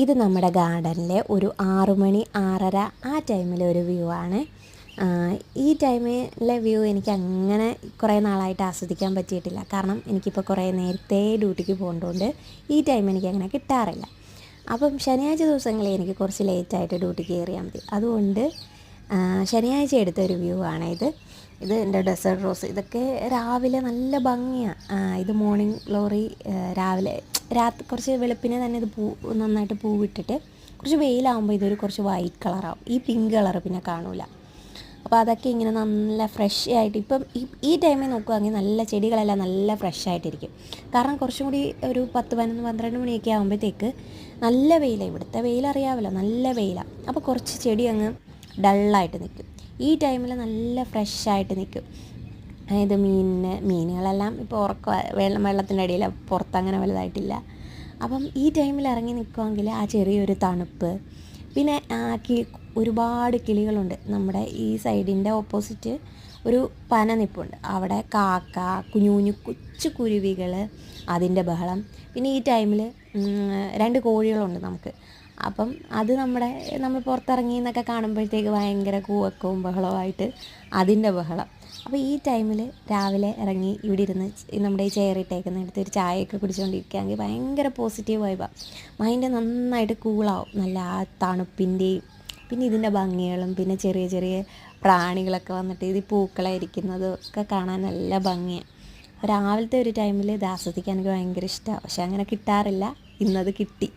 ഇത് നമ്മുടെ ഗാർഡനിലെ ഒരു 6 മണി 6:30 ആ ടൈമിലെ ഒരു വ്യൂ ആണ്. ഈ ടൈമിലെ വ്യൂ എനിക്ക് അങ്ങനെ കുറേ നാളായിട്ട് ആസ്വദിക്കാൻ പറ്റിയിട്ടില്ല. കാരണം എനിക്കിപ്പോൾ കുറേ നേരത്തെ ഡ്യൂട്ടിക്ക് പോകേണ്ടതുകൊണ്ട് ഈ ടൈം എനിക്കങ്ങനെ കിട്ടാറില്ല. അപ്പം ശനിയാഴ്ച ദിവസങ്ങളിൽ എനിക്ക് കുറച്ച് ലേറ്റായിട്ട് ഡ്യൂട്ടിക്ക് കയറിയാൽ മതി. അതുകൊണ്ട് ശനിയാഴ്ച എടുത്തൊരു വ്യൂ ആണ് ഇത്. എൻ്റെ ഡെസേർട്ട് റോസ് ഇതൊക്കെ രാവിലെ നല്ല ഭംഗിയാണ്. ഇത് മോർണിംഗ് ഗ്ലോറി രാവിലെ രാത്രി കുറച്ച് വെളുപ്പിനെ തന്നെ ഇത് നന്നായിട്ട് പൂവിട്ടിട്ട് കുറച്ച് വെയിലാകുമ്പോൾ ഇതൊരു കുറച്ച് വൈറ്റ് കളറാവും. ഈ പിങ്ക് കളർ പിന്നെ കാണൂല. അപ്പോൾ അതൊക്കെ ഇങ്ങനെ നല്ല ഫ്രഷ് ആയിട്ട് ഇപ്പം ഈ ടൈമിൽ നോക്കുകയാണെങ്കിൽ നല്ല ചെടികളെല്ലാം നല്ല ഫ്രഷ് ആയിട്ടിരിക്കും. കാരണം കുറച്ചും കൂടി ഒരു 10, 11, 12 മണിയൊക്കെ ആകുമ്പോഴത്തേക്ക് നല്ല വെയിലാണ്. ഇവിടുത്തെ വെയിലറിയാമല്ലോ, നല്ല വെയിലാണ്. അപ്പോൾ കുറച്ച് ചെടി അങ്ങ് ഡള്ളായിട്ട് നിൽക്കും. ഈ ടൈമിൽ നല്ല ഫ്രഷായിട്ട് നിൽക്കും. അതായത് മീനുകളെല്ലാം ഇപ്പോൾ വെള്ളത്തിൻ്റെ അടിയിൽ പുറത്തങ്ങനെ വലുതായിട്ടില്ല. അപ്പം ഈ ടൈമിൽ ഇറങ്ങി നിൽക്കുമെങ്കിൽ ആ ചെറിയൊരു തണുപ്പ്, പിന്നെ ഒരുപാട് കിളികളുണ്ട്. നമ്മുടെ ഈ സൈഡിൻ്റെ ഓപ്പോസിറ്റ് ഒരു പന നിൽപ്പുണ്ട്. അവിടെ കാക്ക, കുഞ്ഞു കുഞ്ഞു കൊച്ചു കുരുവികൾ, അതിൻ്റെ ബഹളം. പിന്നെ ഈ ടൈമിൽ 2 കോഴികളുണ്ട് നമുക്ക്. അപ്പം അത് നമ്മൾ പുറത്തിറങ്ങി എന്നൊക്കെ കാണുമ്പോഴത്തേക്ക് ഭയങ്കര കൂവക്കവും ബഹളമായിട്ട് അതിൻ്റെ ബഹളം. അപ്പോൾ ഈ ടൈമിൽ രാവിലെ ഇറങ്ങി ഇവിടെ ഇരുന്ന് നമ്മുടെ ഈ ചെയറിട്ടേക്കുന്നിടത്ത് ഒരു ചായയൊക്കെ കുടിച്ചുകൊണ്ടിരിക്കുകയാണെങ്കിൽ ഭയങ്കര പോസിറ്റീവ് വൈബാണ്. മൈൻഡ് നന്നായിട്ട് കൂളാവും. നല്ല ആ തണുപ്പിൻ്റെയും പിന്നെ ഇതിൻ്റെ ഭംഗികളും പിന്നെ ചെറിയ ചെറിയ പ്രാണികളൊക്കെ വന്നിട്ട് ഇത് പൂക്കളായിരിക്കുന്നതും ഒക്കെ കാണാൻ നല്ല ഭംഗിയാണ്. രാവിലത്തെ ഒരു ടൈമിൽ ഇത് ആസ്വദിക്കാൻ എനിക്ക് ഭയങ്കര ഇഷ്ടമാണ്. പക്ഷെ അങ്ങനെ കിട്ടാറില്ല. ഇന്നത് കിട്ടി.